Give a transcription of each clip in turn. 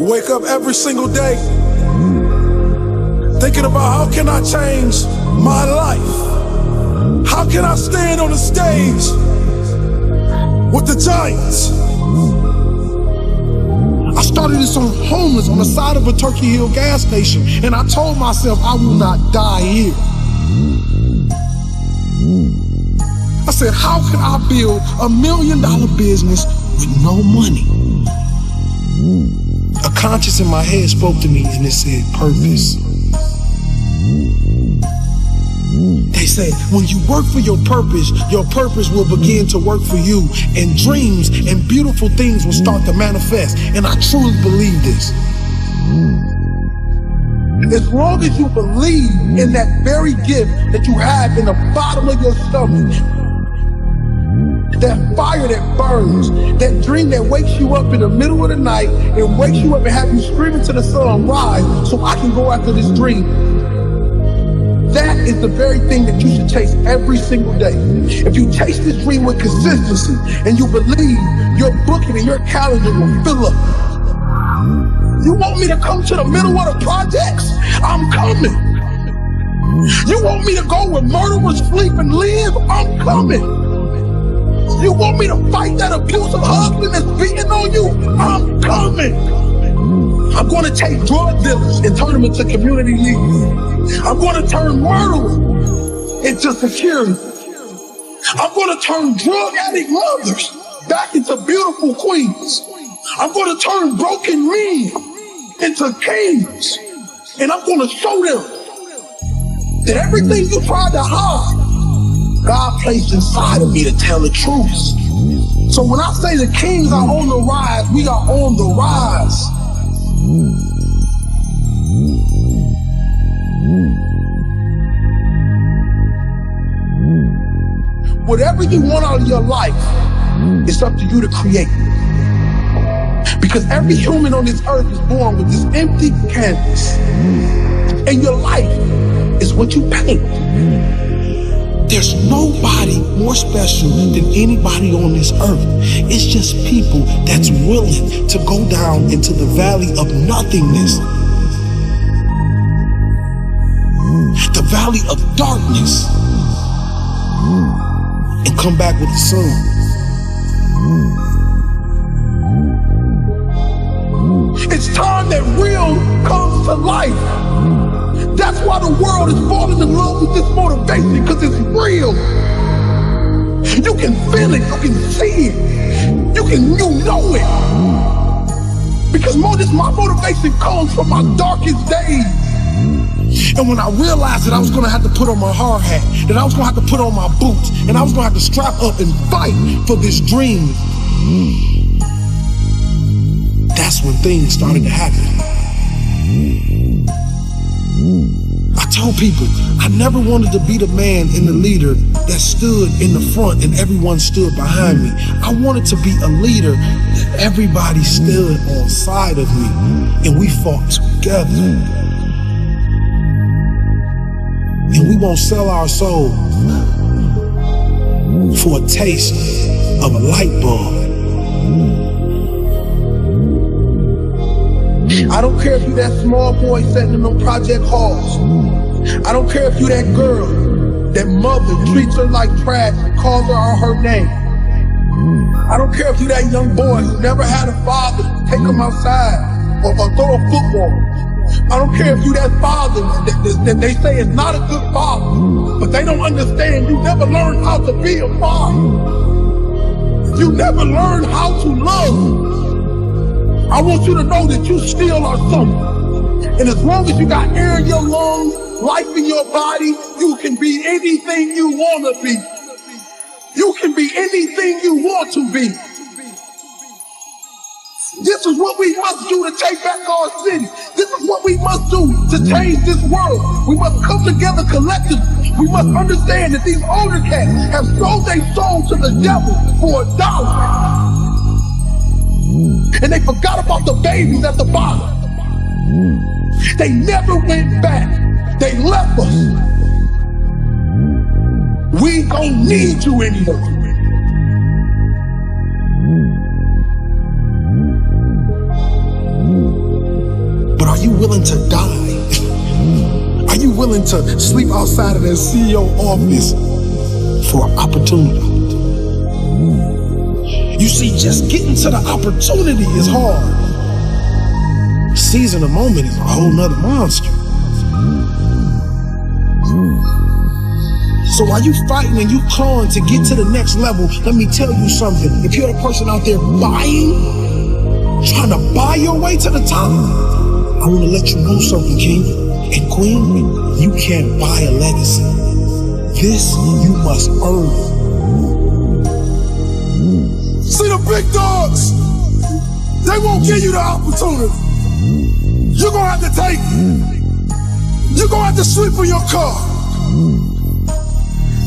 Wake up every single day thinking about how can I change my life? How can I stand on the stage with the giants? I started this on homeless on the side of a Turkey Hill gas station, and I told myself I will not die here. I said, how can I build $1 million business with no money? A conscience in my head spoke to me and it said, purpose. They said, when you work for your purpose will begin to work for you, and dreams and beautiful things will start to manifest. And I truly believe this. As long as you believe in that very gift that you have in the bottom of your stomach, that fire that burns, that dream that wakes you up in the middle of the night and wakes you up and have you screaming to the sun, rise, so I can go after this dream. That is the very thing that you should chase every single day. If you chase this dream with consistency and you believe, your booking and your calendar will fill up. You want me to come to the middle of the projects? I'm coming. You want me to go where murderers sleep and live? I'm coming. You want me to fight that abusive husband that's beating on you? I'm coming. I'm going to take drug dealers and turn them into community leaders. I'm going to turn murderers into security. I'm going to turn drug addict mothers back into beautiful queens. I'm going to turn broken men into kings. And I'm going to show them that everything you tried to hide, God placed inside of me to tell the truth. So when I say the kings are on the rise, we are on the rise. Whatever you want out of your life, it's up to you to create. Because every human on this earth is born with this empty canvas. And your life is what you paint. There's nobody more special than anybody on this earth. It's just people that's willing to go down into the valley of nothingness. The valley of darkness. And come back with the sun. It's time that real comes to life. That's why the world is falling in love with this motivation, because it's real. You can feel it, you can see it, you know it. Because my motivation comes from my darkest days. And when I realized that I was gonna have to put on my hard hat, that I was gonna have to put on my boots, and I was gonna have to strap up and fight for this dream, that's when things started to happen. I told people I never wanted to be the man and the leader that stood in the front and everyone stood behind me. I wanted to be a leader that everybody stood on side of me and we fought together. And we won't sell our soul for a taste of a light bulb. I don't care if you that small boy sitting in them project halls. I don't care if you that girl, that mother treats her like trash and calls her her name. I don't care if you that young boy who never had a father to take him outside or throw a football. I don't care if you that father that they say is not a good father, but they don't understand you never learned how to be a father. You never learned how to love. I want you to know that you still are something. And as long as you got air in your lungs, life in your body, you can be anything you want to be. You can be anything you want to be. This is what we must do to take back our city. This is what we must do to change this world. We must come together collectively. We must understand that these older cats have sold their soul to the devil for $1. And they forgot about the babies at the bottom. They never went back. They left us. We don't need you anymore. willing to die? Are you willing to sleep outside of that CEO office for an opportunity? You see, just getting to the opportunity is hard. Seizing the moment is a whole nother monster. So while you fighting and you clawing to get to the next level, let me tell you something. If you're the person out there trying to buy your way to the top, I want to let you know something, king and queen. You can't buy a legacy. This you must earn. See, the big dogs, they won't give you the opportunity. You're gonna have to take it. You're gonna have to sleep in your car.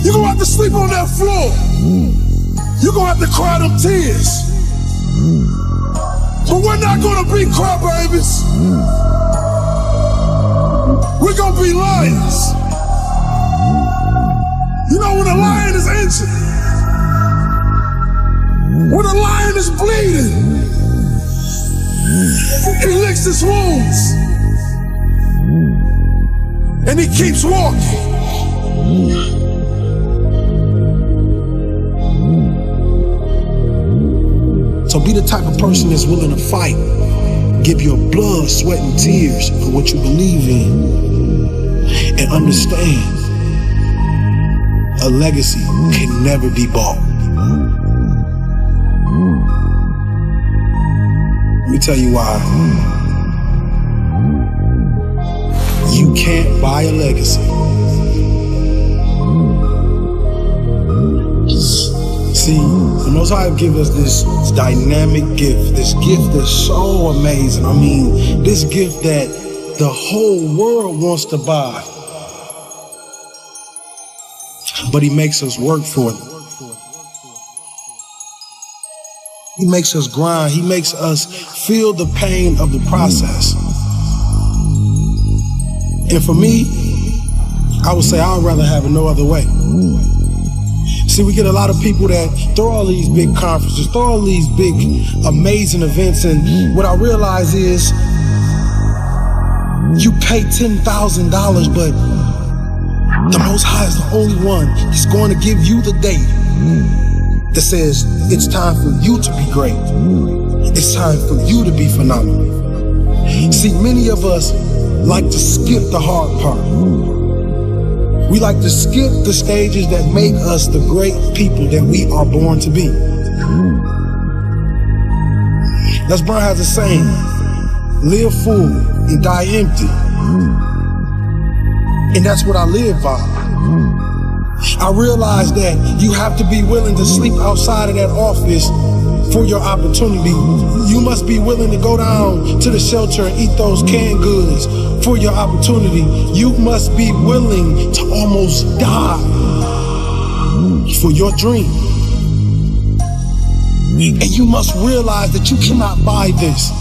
You're gonna have to sleep on that floor. You're gonna have to cry them tears. But we're not gonna be crybabies. We're gonna be lions. You know, when a lion is injured, when a lion is bleeding, he licks his wounds and he keeps walking. So be the type of person that's willing to fight, give your blood, sweat, and tears for what you believe in, and understand a legacy can never be bought. Let me tell you why. You can't buy a legacy. See, the Most High give us this dynamic gift, this gift that's so amazing. I mean, this gift that the whole world wants to buy. But he makes us work for it. He makes us grind. He makes us feel the pain of the process. And for me, I would say I'd rather have it no other way. See, we get a lot of people that throw all these big conferences, throw all these big, amazing events, and what I realize is you pay $10,000, but the Most High is the only one that's going to give you the date that says it's time for you to be great. It's time for you to be phenomenal. See, many of us like to skip the hard part. We like to skip the stages that make us the great people that we are born to be. Les Brown has a saying, live full and die empty. And that's what I live by. I realize that you have to be willing to sleep outside of that office for your opportunity. You must be willing to go down to the shelter and eat those canned goods for your opportunity. You must be willing to almost die for your dream. And you must realize that you cannot buy this.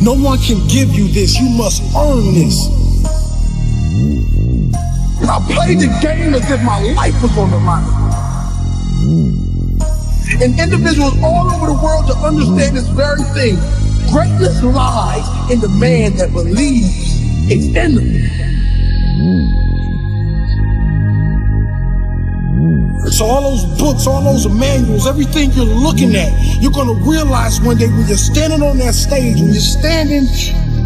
No one can give you this. You must earn this. I played the game as if my life was on the line. And individuals all over the world to understand this very thing. Greatness lies in the man that believes it's in them. So all those books, all those manuals, everything you're looking at, you're gonna realize one day when you're standing on that stage, when you're standing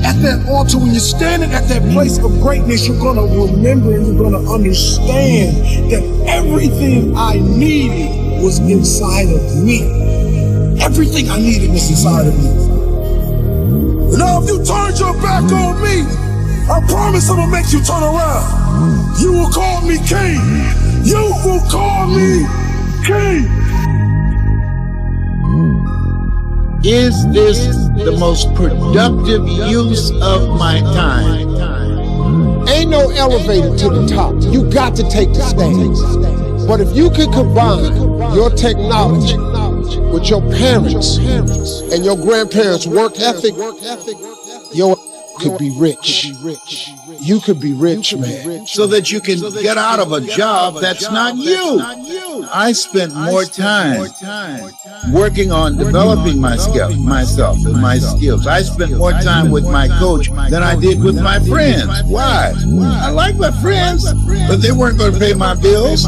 at that altar, when you're standing at that place of greatness, you're gonna remember and you're gonna understand that everything I needed was inside of me. Everything I needed was inside of me. Now if you turned your back on me, I promise I'm gonna make you turn around. You will call me king. You will call me king. Is this the most productive use of my time? Ain't no elevator to the top. You got to take the stairs. But if you can combine your technology with your parents and your grandparents' work ethic, your could be rich. You could be rich, man. So that you can get out of a job that's not you. I spent more time working on developing myself and my skills. I spent more time with my coach than I did with my friends. Why? I like my friends, but they weren't going to pay my bills.